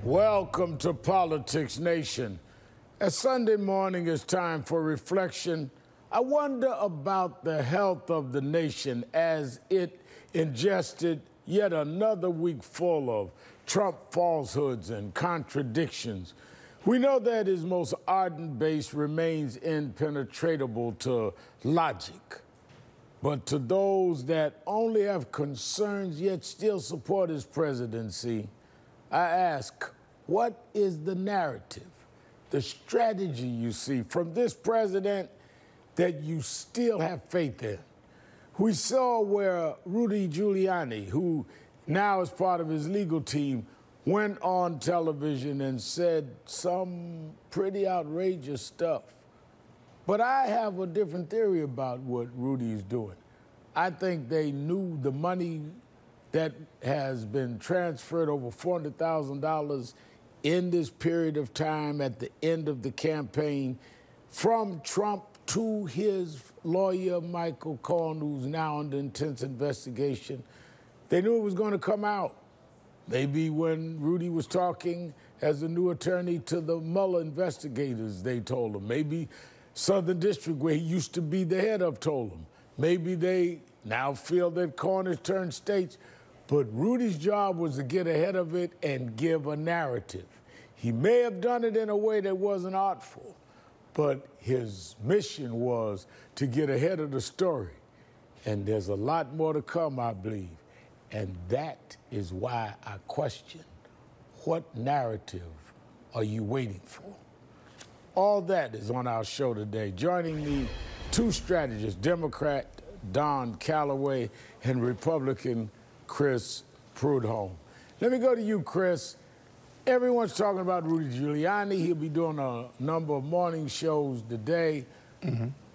Welcome to Politics Nation. As Sunday morning is time for reflection, I wonder about the health of the nation as it ingested yet another week full of Trump falsehoods and contradictions. We know that his most ardent base remains impenetrable to logic. But to those that only have concerns yet still support his presidency, I ask, what is the narrative, the strategy you see from this president that you still have faith in? We saw where Rudy Giuliani, who now is part of his legal team, went on television and said some pretty outrageous stuff. But I have a different theory about what Rudy's doing. I think they knew the money that has been transferred, over $400,000 in this period of time at the end of the campaign, from Trump to his lawyer, Michael Cohen, who's now under intense investigation. They knew it was going to come out. Maybe when Rudy was talking as a new attorney to the Mueller investigators, they told him. Maybe Southern District, where he used to be the head of, told him. Maybe they now feel that Cohen has turned states. But Rudy's job was to get ahead of it and give a narrative. He may have done it in a way that wasn't artful, but his mission was to get ahead of the story. And there's a lot more to come, I believe. And that is why I question, what narrative are you waiting for? All that is on our show today. Joining me, two strategists, Democrat Don Calloway and Republican Chris Prudhomme. Let me go to you, Chris. Everyone's talking about Rudy Giuliani. He'll be doing a number of morning shows today.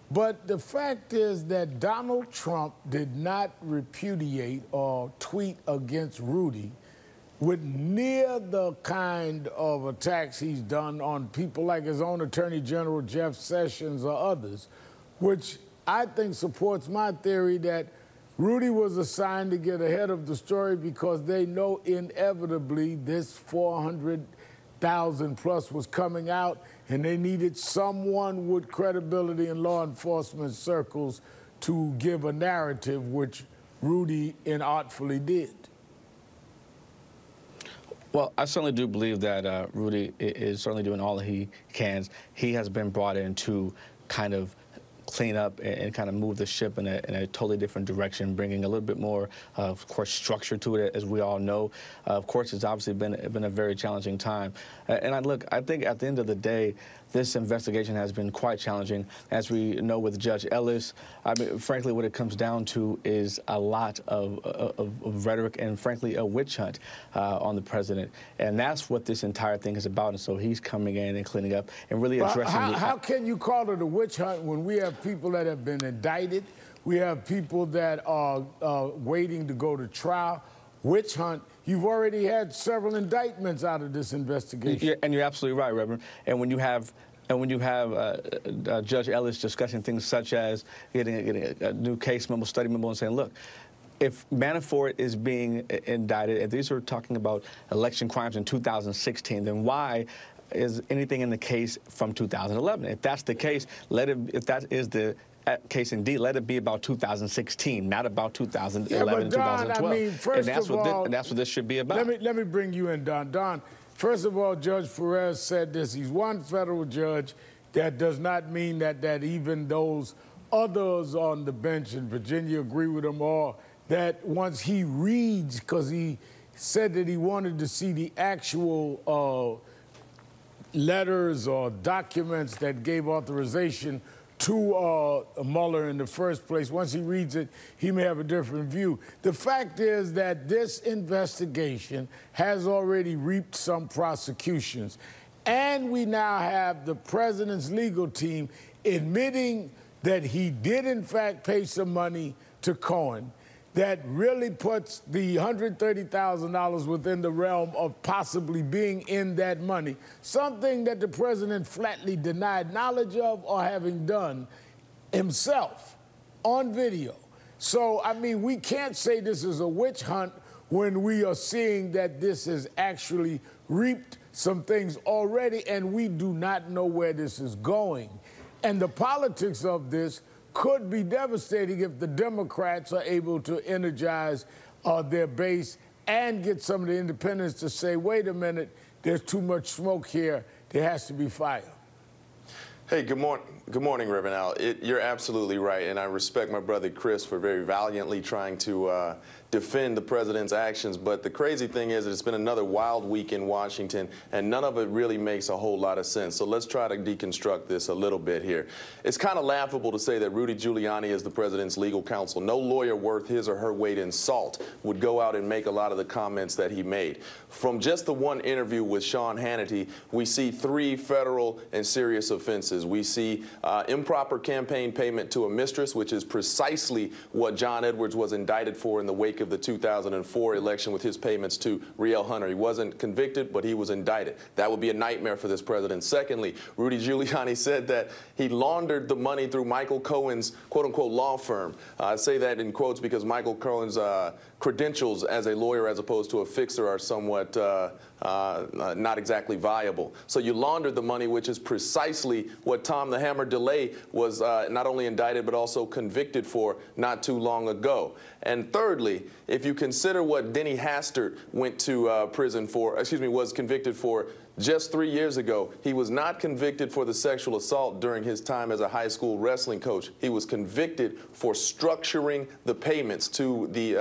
But the fact is that Donald Trump did not repudiate or tweet against Rudy with near the kind of attacks he's done on people like his own Attorney General Jeff Sessions or others, which I think supports my theory that Rudy was assigned to get ahead of the story because they know inevitably this 400,000 plus was coming out, and they needed someone with credibility in law enforcement circles to give a narrative, which Rudy inartfully did. Well, I certainly do believe that Rudy is certainly doing all that he can. He has been brought in to kind of clean up and kind of move the ship in a totally different direction, bringing a little bit more, of course, structure to it, as we all know. Of course, it's obviously been a very challenging time. And I think at the end of the day, this investigation has been quite challenging. As we know with Judge Ellis, I mean, frankly, what it comes down to is a lot of rhetoric and, frankly, a witch hunt on the president. And that's what this entire thing is about. And so he's coming in and cleaning up and really addressing how can you call it a witch hunt when we have people that have been indicted? We have people that are waiting to go to trial. Witch hunt. You've already had several indictments out of this investigation. Yeah, and you're absolutely right, Reverend. And when you have Judge Ellis discussing things such as getting a new case memo, study memo, and saying, look, if Manafort is being indicted, if these are talking about election crimes in 2016, then why is anything in the case from 2011? If that's the case, if that is the case indeed, let it be about 2016, not about 2011 and 2012. I mean, first of all, and that's what this should be about. Let me bring you in, Don. Don, first of all, Judge Perez said this. He's one federal judge. That does not mean that even those others on the bench in Virginia agree with him, or that once he reads, because he said that he wanted to see the actual letters or documents that gave authorization to Mueller in the first place. Once he reads it, he may have a different view. The fact is that this investigation has already reaped some prosecutions, and we now have the president's legal team admitting that he did, in fact, pay some money to Cohen. That really puts the $130,000 within the realm of possibly being in that money, something that the president flatly denied knowledge of or having done himself on video. So, I mean, we can't say this is a witch hunt when we are seeing that this has actually reaped some things already, and we do not know where this is going. And the politics of this could be devastating if the Democrats are able to energize their base and get some of the independents to say, wait a minute, there's too much smoke here, there has to be fire. Hey, good morning, Reverend Al. You're absolutely right, and I respect my brother Chris for very valiantly trying to defend the president's actions. But the crazy thing is that it's been another wild week in Washington, and none of it really makes a whole lot of sense. So let's try to deconstruct this a little bit here. It's kind of laughable to say that Rudy Giuliani is the president's legal counsel. No lawyer worth his or her weight in salt would go out and make a lot of the comments that he made. From just the one interview with Sean Hannity, we see 3 federal and serious offenses. We see improper campaign payment to a mistress, which is precisely what John Edwards was indicted for in the wake of the 2004 election with his payments to Riel Hunter. He wasn't convicted, but he was indicted. That would be a nightmare for this president. Secondly, Rudy Giuliani said that he laundered the money through Michael Cohen's quote-unquote law firm. I say that in quotes because Michael Cohen's credentials as a lawyer as opposed to a fixer are somewhat not exactly viable. So you laundered the money, which is precisely what Tom the Hammer DeLay was not only indicted but also convicted for not too long ago. And thirdly, if you consider what Denny Hastert went to prison for, was convicted for just 3 years ago, he was not convicted for the sexual assault during his time as a high school wrestling coach. He was convicted for structuring the payments to the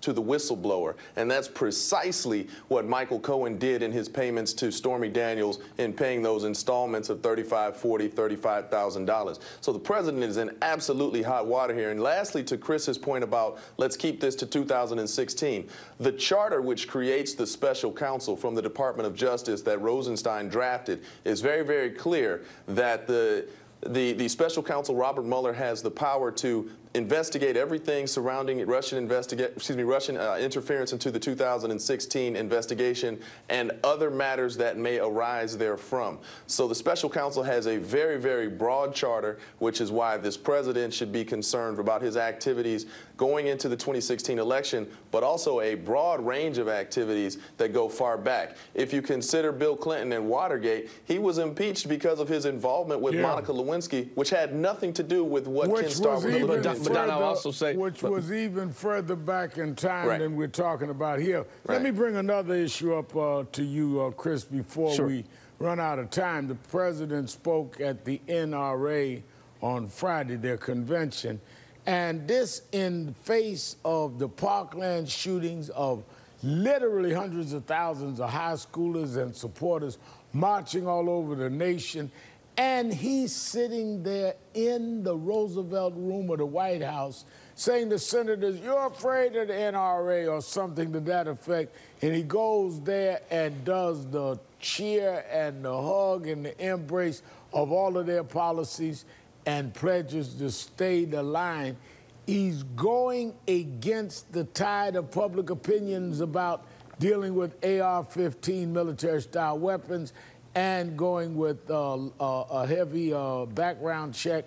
whistleblower. And that's precisely what Michael Cohen did in his payments to Stormy Daniels in paying those installments of $35,000, $40,000, $35,000. So the president is in absolutely hot water here. And lastly, to Chris's point about let's keep this to 2016, the charter which creates the special counsel from the Department of Justice that Rosenstein drafted is very, very clear that the special counsel, Robert Mueller, has the power to investigate everything surrounding Russian interference into the 2016 investigation and other matters that may arise therefrom. So the special counsel has a very, very broad charter, which is why this president should be concerned about his activities going into the 2016 election, but also a broad range of activities that go far back. If you consider Bill Clinton and Watergate, he was impeached because of his involvement with Monica Lewinsky, which had nothing to do with what Ken Starr was. But I'll also say, which was even further back in time than we're talking about here. Let me bring another issue up to you, Chris, before we run out of time. The president spoke at the NRA on Friday, their convention, and this in face of the Parkland shootings of literally hundreds of thousands of high schoolers and supporters marching all over the nation. And he's sitting there in the Roosevelt room of the White House saying to senators, you're afraid of the NRA or something to that effect. And he goes there and does the cheer and the hug and the embrace of all of their policies and pledges to stay the line. He's going against the tide of public opinions about dealing with AR-15 military-style weapons and going with a heavy background check.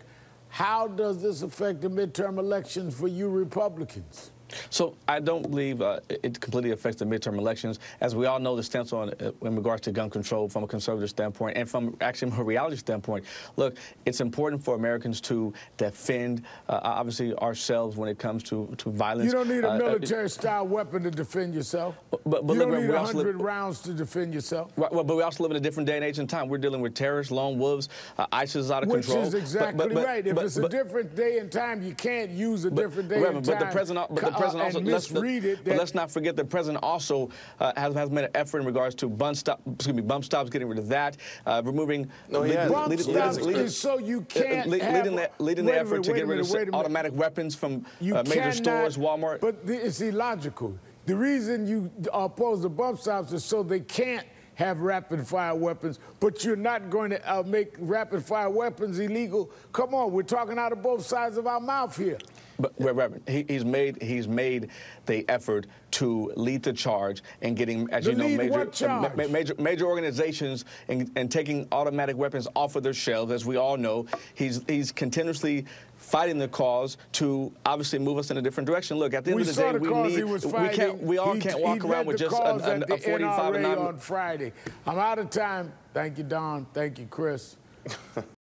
How does this affect the midterm elections for you Republicans? So I don't believe it completely affects the midterm elections. As we all know, the stance on in regards to gun control from a conservative standpoint and from actually a reality standpoint, look, it's important for Americans to defend, obviously, ourselves when it comes to violence. You don't need a military-style weapon to defend yourself. But you don't need 100 rounds to defend yourself. Right, well, but we also live in a different day and age and time. We're dealing with terrorists, lone wolves, ISIS is out of control. Which is exactly right. If it's a different day and time, you can't use a different day and time. But the president also, let's not forget the president also has made an effort in regards to bump stops, getting rid of that, removing. No, he has. Bump stops is so you can't leading the effort to get rid of automatic weapons from major stores, Walmart. But it's illogical. The reason you oppose the bump stops is so they can't have rapid-fire weapons, but you're not going to make rapid-fire weapons illegal. Come on, we're talking out of both sides of our mouth here. But Reverend, he's made the effort to lead the charge in getting, as you know, major organizations and taking automatic weapons off of their shelves. As we all know, he's continuously fighting the cause to obviously move us in a different direction. Look, at the end of the day, we all can't walk around with just a 45 and 9 on Friday. I'm out of time. Thank you, Don. Thank you, Chris.